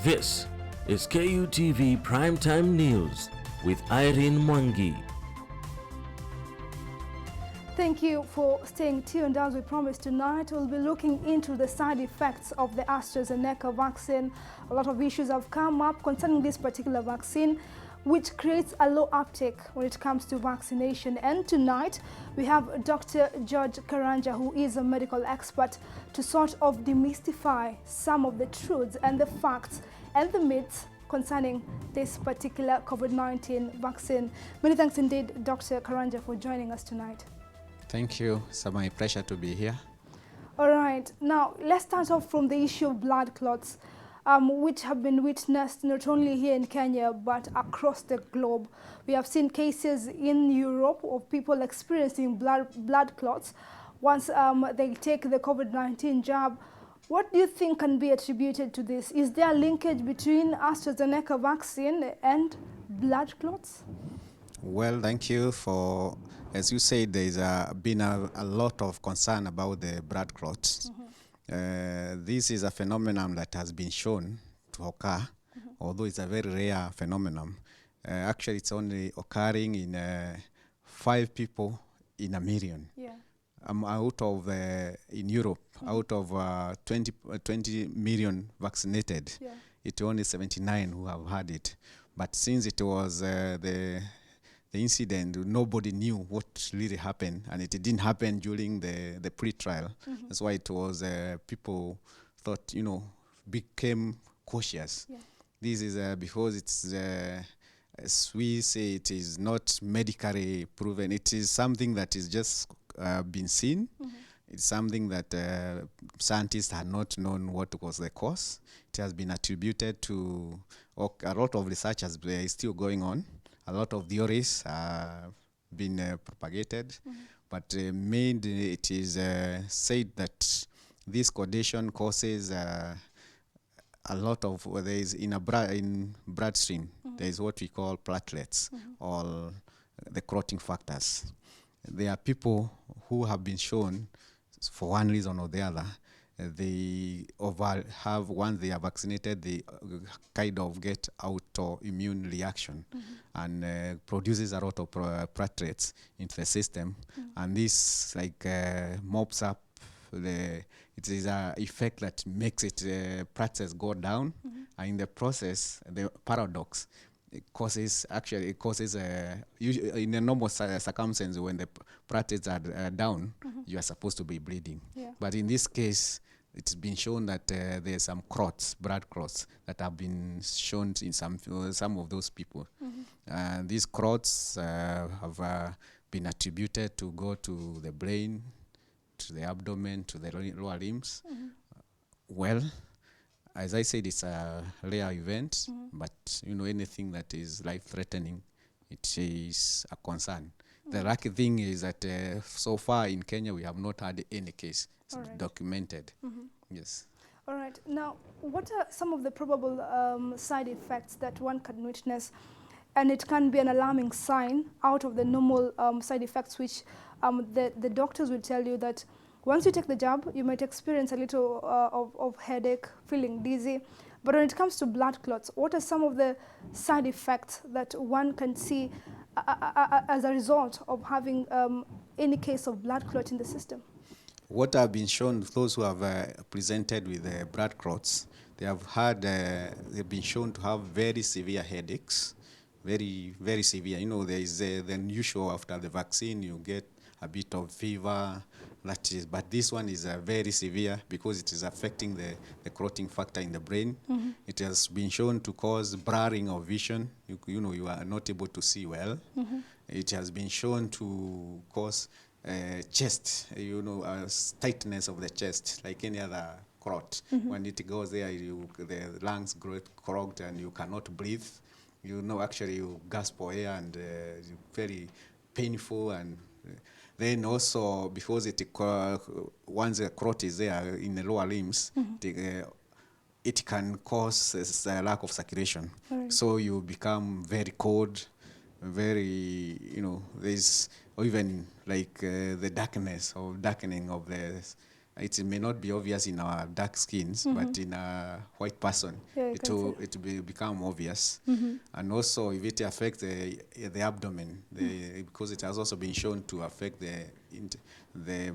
This is KUTV Primetime News with Irene Mwangi. Thank you for staying tuned. As we promised, tonight we'll be looking into the side effects of the Astrazeneca vaccine. A lot of issues have come up concerning this particular vaccine, which creates a low uptake when it comes to vaccination. And tonight we have Dr. George Karanja, who is a medical expert, to sort of demystify some of the truths and the facts and the myths concerning this particular COVID-19 vaccine. Many thanks indeed, Dr. Karanja, for joining us tonight. Thank you. It's my pleasure to be here. All right. Now, let's start off from the issue of blood clots, which have been witnessed not only here in Kenya, but across the globe. We have seen cases in Europe of people experiencing blood clots once they take the COVID-19 jab. What do you think can be attributed to this? Is there a linkage between AstraZeneca vaccine and blood clots? Well, thank you for, as you said, there's been a lot of concern about the blood clots. This is a phenomenon that has been shown to occur, although it's a very rare phenomenon. Actually, it's only occurring in 5 people in a million. Yeah. Out of, in Europe, out of 20 million vaccinated, Yeah. it's only 79 who have had it. But since it was the incident, nobody knew what really happened, and it didn't happen during the pre-trial. That's why it was, people thought, became cautious. Yeah. This is because it's, as we say, it is not medically proven. It is something that is just been seen. It's something that scientists had not known what was the cause. It has been attributed to, a lot of research is still going on. A lot of theories have been propagated, but mainly it is said that this condition causes a lot of, there is in bloodstream, there is what we call platelets, or the clotting factors. There are people who have been shown, for one reason or the other, they have, once they are vaccinated, they kind of get autoimmune reaction and produces a lot of platelets into the system. And this mops up it is an effect that makes it platelets go down. And in the process, the paradox, it causes in a normal circumstance, when the platelets are down, you are supposed to be bleeding. Yeah. But in this case, it's been shown that there's some clots, blood clots, that have been shown in some of those people. These clots have been attributed to go to the brain, to the abdomen, to the lower limbs. Well, as I said, it's a rare event, but anything that is life-threatening, it is a concern. The lucky thing is that so far in Kenya, we have not had any case documented. Yes. All right. Now, what are some of the probable side effects that one can witness? And it can be an alarming sign out of the normal side effects, which the doctors will tell you that once you take the jab, you might experience a little of headache, feeling dizzy. But when it comes to blood clots, what are some of the side effects that one can see as a result of having any case of blood clot in the system? What have been shown, those who have presented with blood clots, they've been shown to have very severe headaches, very, very severe. There is the usual after the vaccine, you get a bit of fever, but this one is very severe because it is affecting the clotting factor in the brain. It has been shown to cause blurring of vision. You are not able to see well. It has been shown to cause chest, tightness of the chest, like any other clot. When it goes there, the lungs get clogged and you cannot breathe. Actually you gasp for air and it's very painful. And then also, because once the clot is there in the lower limbs, it can cause a lack of circulation. Right. So you become very cold, there's or even like the darkening of the it may not be obvious in our dark skins, but in a white person, Yeah, it will become obvious. And also, if it affects the abdomen, because it has also been shown to affect the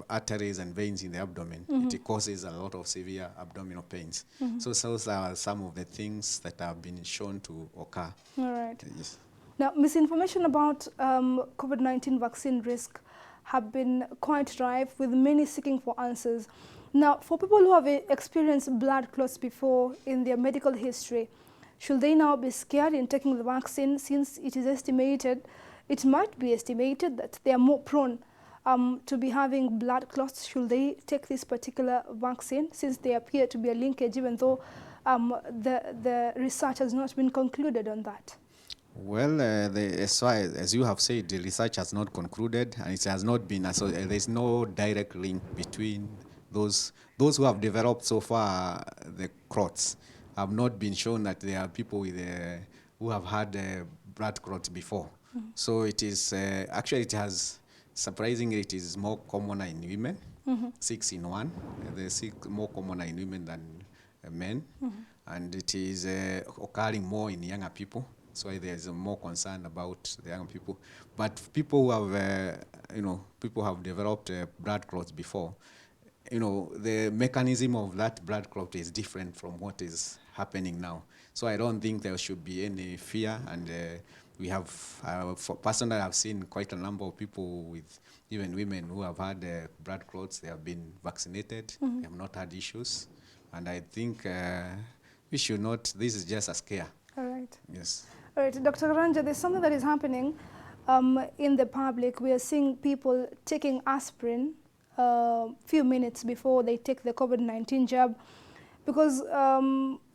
arteries and veins in the abdomen, it causes a lot of severe abdominal pains. So those are some of the things that have been shown to occur. All right. Yes. Now, misinformation about COVID-19 vaccine risk have been quite rife, with many seeking for answers. Now, for people who have experienced blood clots before in their medical history, should they now be scared in taking the vaccine, since it might be estimated that they are more prone to be having blood clots? Should they take this particular vaccine, since there appear to be a linkage, even though the research has not been concluded on that? Well, as you have said, the research has not concluded, and it has not been, there's no direct link between those who have developed so far the clots have not been shown that there are people with who have had blood clots before. So it is, actually it has, surprisingly, it is more common in women, 6 in 1. The 6 more common in women than men, and it is occurring more in younger people. So there's more concern about the young people. But people who have, people have developed blood clots before, the mechanism of that blood clot is different from what is happening now. So I don't think there should be any fear. And we have, for personally, I've seen quite a number of people with, even women who have had blood clots. They have been vaccinated. They have not had issues. And I think we should not, this is just a scare. All right. Yes. All right, Dr. Ranja, there's something that is happening in the public. We are seeing people taking aspirin few minutes before they take the COVID-19 jab, because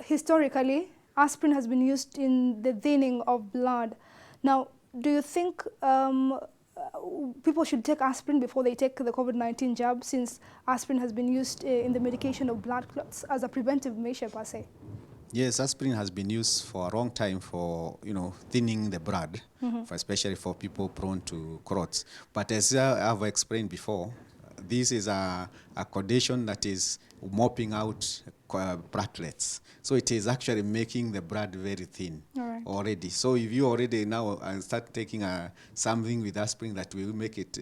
historically, aspirin has been used in the thinning of blood. Now, do you think people should take aspirin before they take the COVID-19 jab, since aspirin has been used in the medication of blood clots as a preventive measure per se? Yes, aspirin has been used for a long time for, thinning the blood, especially for people prone to clots. But as I've explained before, this is a condition that is mopping out platelets. So it is actually making the blood very thin already. So if you already now start taking something with aspirin that will make it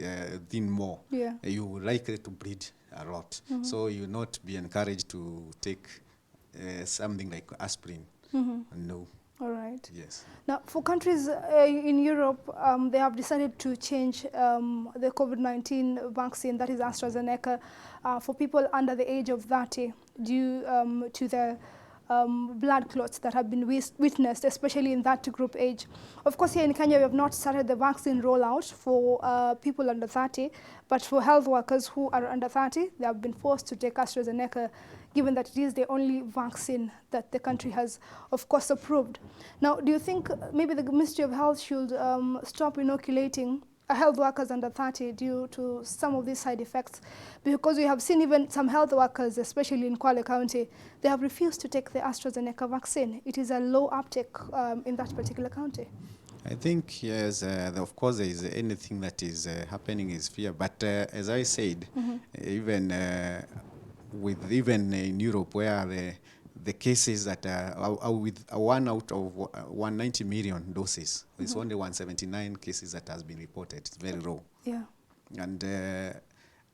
thin more, you will likely to bleed a lot. So you will not be encouraged to take something like aspirin. No. All right. Yes. Now, for countries in Europe, they have decided to change the COVID-19 vaccine, that is Astrazeneca, for people under the age of 30 due to the blood clots that have been witnessed, especially in that group age. Of course, here in Kenya, we have not started the vaccine rollout for people under 30, but for health workers who are under 30, they have been forced to take Astrazeneca, given that it is the only vaccine that the country has, of course, approved. Now, do you think maybe the Ministry of Health should stop inoculating health workers under 30 due to some of these side effects? Because we have seen even some health workers, especially in Kwale County, they have refused to take the AstraZeneca vaccine. It is a low uptake in that particular county. I think, yes, of course, there is anything that is happening is fear. But as I said, even in Europe, where the cases that are with 1 out of 190 million doses, there's only 179 cases that has been reported. It's very low. Yeah. And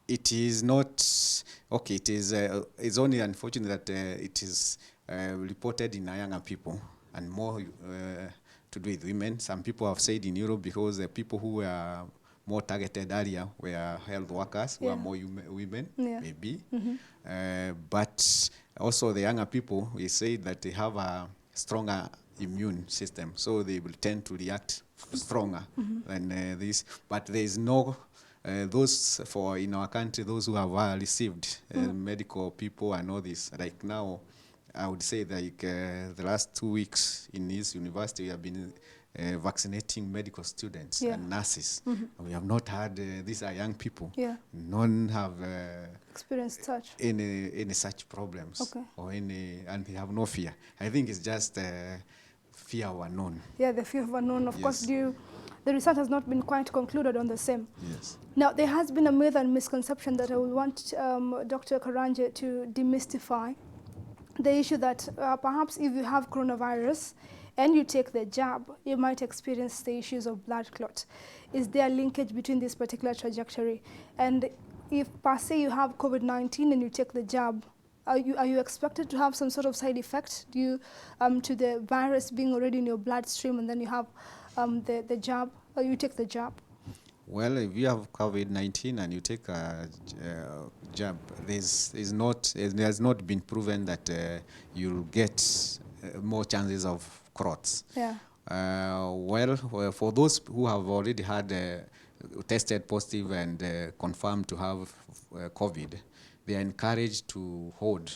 it is not, okay, it is, it's only unfortunate that it is reported in younger people and more to do with women. Some people have said in Europe, because the people who were more targeted earlier were health workers who are more women, maybe. But also the younger people, we say that they have a stronger immune system, so they will tend to react stronger than this. But there is no, those for in our country, those who have received medical people and all this, like now, I would say like the last 2 weeks in this university, we have been vaccinating medical students and nurses. We have not had, these are young people. None have experienced such any such problems or any, and they have no fear. I think it's just fear of unknown. Yeah, the fear of unknown. Of course, due the research has not been quite concluded on the same. Yes. Now, there has been a myth and misconception that I would want Dr. Karanja to demystify. The issue that perhaps if you have coronavirus and you take the jab, you might experience the issues of blood clot. Is there a linkage between this particular trajectory? And if per se you have COVID-19 and you take the jab, are you expected to have some sort of side effect due to the virus being already in your bloodstream, and then you have the jab, or you take the jab? Well, if you have COVID-19 and you take a jab, there's not been proven that you'll get more chances of clots. Yeah. Well, for those who have already had tested positive and confirmed to have COVID, they are encouraged to hold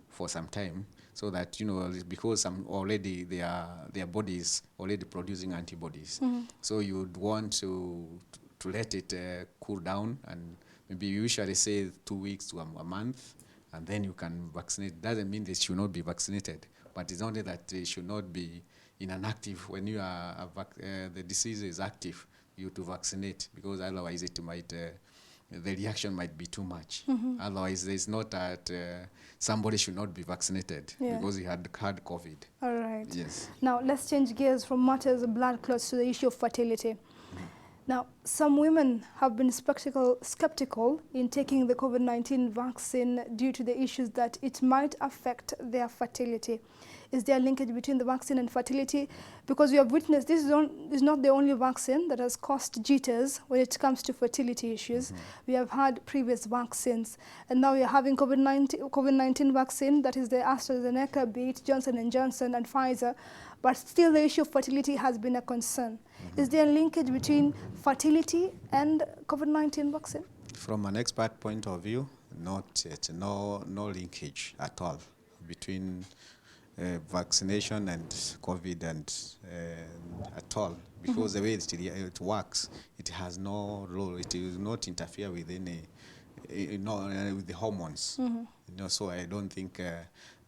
for some time, so that, you know, because already their body is already producing antibodies. So you would want to let it cool down, and maybe you usually say 2 weeks to a month, and then you can vaccinate. Doesn't mean they should not be vaccinated, but it's only that they should not be inactive. When you are the disease is active, you to vaccinate, because otherwise it might the reaction might be too much. Otherwise, there's not that somebody should not be vaccinated because he had COVID. All right. Yes. Now, let's change gears from matters of blood clots to the issue of fertility. Now, some women have been skeptical in taking the COVID-19 vaccine due to the issues that it might affect their fertility. Is there a linkage between the vaccine and fertility? Because we have witnessed this is not the only vaccine that has caused jitters when it comes to fertility issues. We have had previous vaccines, and now we are having COVID-19 vaccine, that is the Astrazeneca, be it Johnson & Johnson and Pfizer, but still the issue of fertility has been a concern. Is there a linkage between fertility and COVID-19 vaccine? From an expert point of view, not yet. No linkage at all between vaccination and COVID and at all, because the way it works, it has no role. It will not interfere with any, with the hormones. You know, so I don't think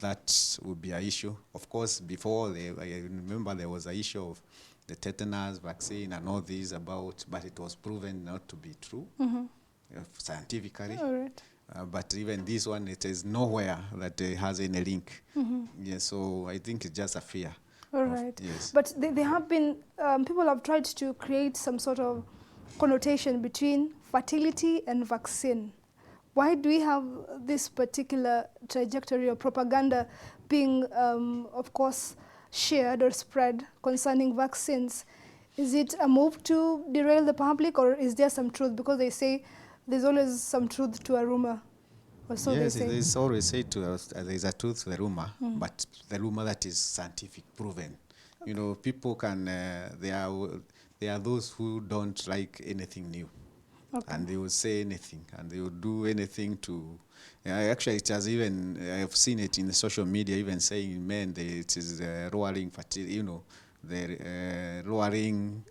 that would be an issue. Of course, before I remember there was an issue of the tetanus vaccine and all these but it was proven not to be true scientifically. All right. But even this one, it is nowhere that it has any link. Yeah, so I think it's just a fear. All right. Yes. But there have been, people have tried to create some sort of connotation between fertility and vaccine. Why do we have this particular trajectory of propaganda being, of course, shared or spread concerning vaccines? Is it a move to derail the public, or is there some truth? Because they say there's always some truth to a rumor. Or so yes, they say. it is always said to us there's a truth to the rumor, but the rumor that is scientific proven. Okay. You know, people can, there are those who don't like anything new. Okay. And they will say anything, and they will do anything to. Actually, it has even, I've seen it in the social media, even saying men, it is lowering fertility, you know, they're lowering,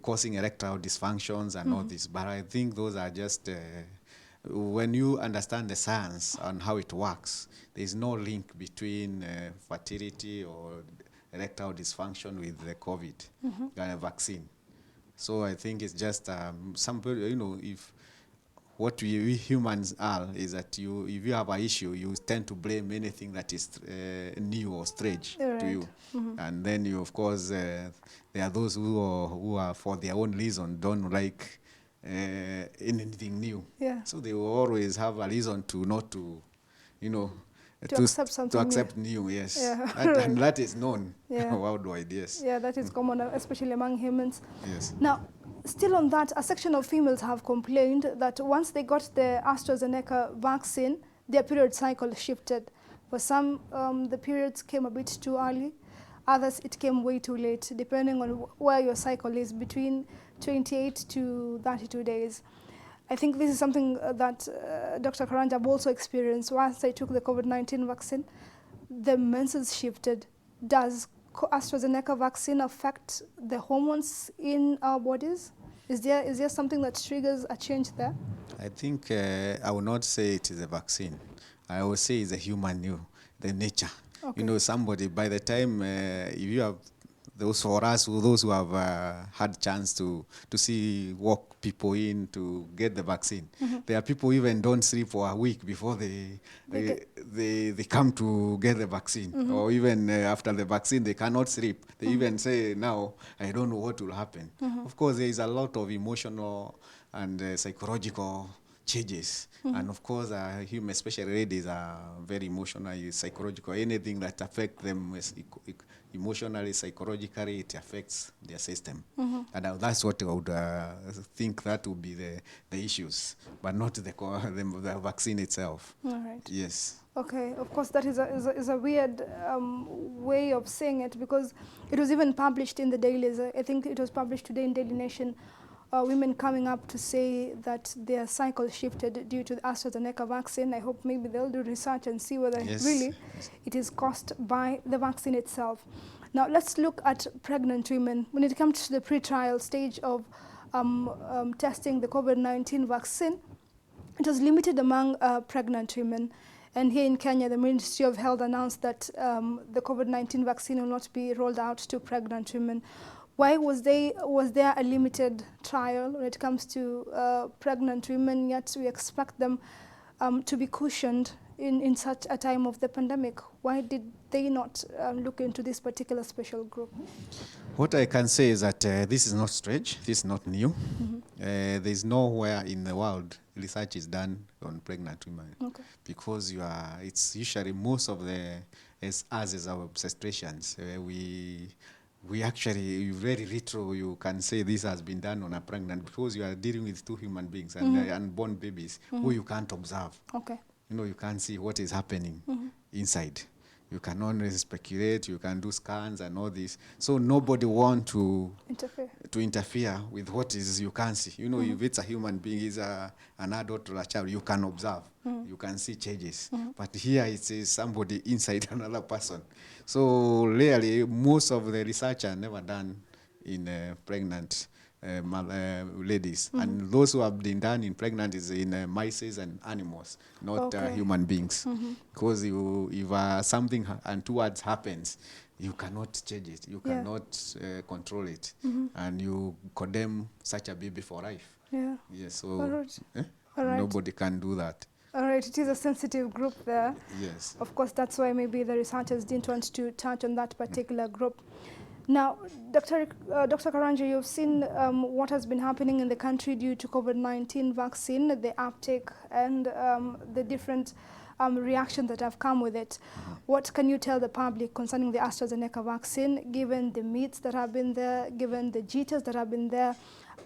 causing erectile dysfunctions and all this. But I think those are just, when you understand the science and how it works, there is no link between fertility or erectile dysfunction with the COVID vaccine. So I think it's just some, you know, if what we humans are is that if you have an issue, you tend to blame anything that is new or strange to you. And then you, of course, there are those who are for their own reason don't like anything new. Yeah. So they will always have a reason to not to, you know, to accept something new, yes. Yeah. And that is known worldwide, yes. Yeah, that is common, especially among humans. Yes. Now, still on that, a section of females have complained that once they got the AstraZeneca vaccine, their period cycle shifted. For some, the periods came a bit too early. Others, it came way too late, depending on where your cycle is, between 28 to 32 days. I think this is something that Dr. Karanja also experienced. Once I took the COVID-19 vaccine, the menses shifted. Does AstraZeneca vaccine affect the hormones in our bodies? Is there something that triggers a change there? I think I would not say it is a vaccine. I would say it's a human the nature. Okay. You know, somebody, by the time if you have those for us, those who have had chance to walk people in to get the vaccine. There are people who even don't sleep for a week before they come to get the vaccine, or even after the vaccine they cannot sleep. They even say, now I don't know what will happen. Of course, there is a lot of emotional and psychological changes, and of course human, especially ladies, are very emotional, psychological. Anything that affects them emotionally, psychologically, it affects their system. And that's what I would think that would be the issues, but not the vaccine itself. All right. Yes. Okay, of course that is a weird way of saying it, because it was even published in the dailies. I think it was published today in Daily Nation. Women coming up to say that their cycle shifted due to the Astrazeneca vaccine. I hope maybe they'll do research and see whether really it is caused by the vaccine itself. Now let's look at pregnant women. When it comes to the pre-trial stage of testing the COVID-19 vaccine, it was limited among pregnant women. And here in Kenya, the Ministry of Health announced that the COVID-19 vaccine will not be rolled out to pregnant women. Why was there a limited trial when it comes to pregnant women, yet we expect them to be cushioned in such a time of the pandemic? Why did they not look into this particular special group? What I can say is that this is not strange, this is not new. There's nowhere in the world research is done on pregnant women. Okay. Because it's usually most of as our obstetricians, we actually, very retro, you can say this has been done on a pregnant, because you are dealing with two human beings and unborn babies who you can't observe. Okay. You can't see what is happening inside. You can only speculate, you can do scans and all this. So nobody want to interfere with what is you can see. If it's a human being, is an adult or a child, you can observe. You can see changes. But here it is somebody inside another person. So really, most of the research are never done in pregnant ladies, and those who have been done in pregnant is in mice and animals, not human beings. Because if something untoward happens, you cannot change it, you cannot control it, and you condemn such a baby for life. Yes, so nobody can do that. All right, it is a sensitive group there. Yes. Of course, that's why maybe the researchers didn't want to touch on that particular group. Now, Dr. Karanja, you've seen what has been happening in the country due to COVID-19 vaccine, the uptake and the different reactions that have come with it. What can you tell the public concerning the Astrazeneca vaccine, given the myths that have been there, given the jitters that have been there,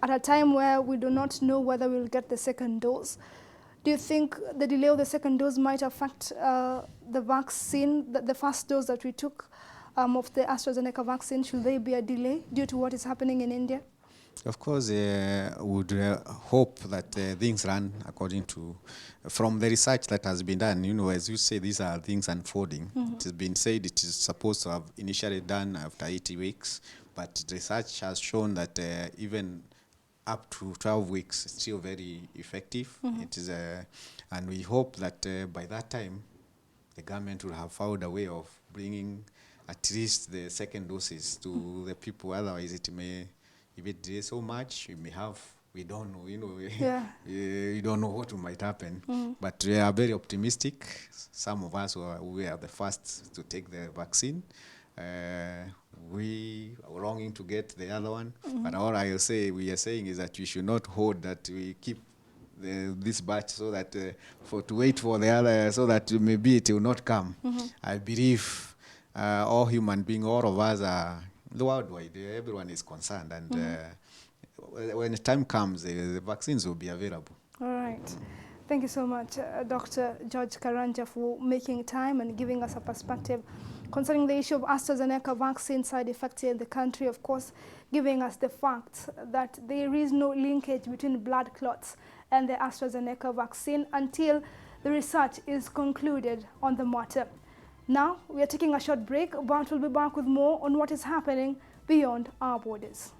at a time where we do not know whether we'll get the second dose? Do you think the delay of the second dose might affect the vaccine, the first dose that we took of the Astrazeneca vaccine? Should there be a delay due to what is happening in India? Of course, would hope that things run according to, from the research that has been done. As you say, these are things unfolding. It has been said it is supposed to have initially done after 80 weeks, but research has shown that even up to 12 weeks, it's still very effective. It is, and we hope that by that time, the government will have found a way of bringing at least the second doses to the people. Otherwise, it may, if it delays so much, we may have, we don't know, we don't know what might happen. But we are very optimistic. Some of us we are the first to take the vaccine. We are longing to get the other one, but all I will say, we are saying is that we should not hold that we keep this batch so that to wait for the other, so that maybe it will not come. I believe all human beings, all of us are worldwide, everyone is concerned, and when the time comes, the vaccines will be available. All right. Thank you so much, Dr. George Karanja, for making time and giving us a perspective concerning the issue of AstraZeneca vaccine side effects here in the country, of course, giving us the fact that there is no linkage between blood clots and the AstraZeneca vaccine until the research is concluded on the matter. Now, we are taking a short break, but we'll be back with more on what is happening beyond our borders.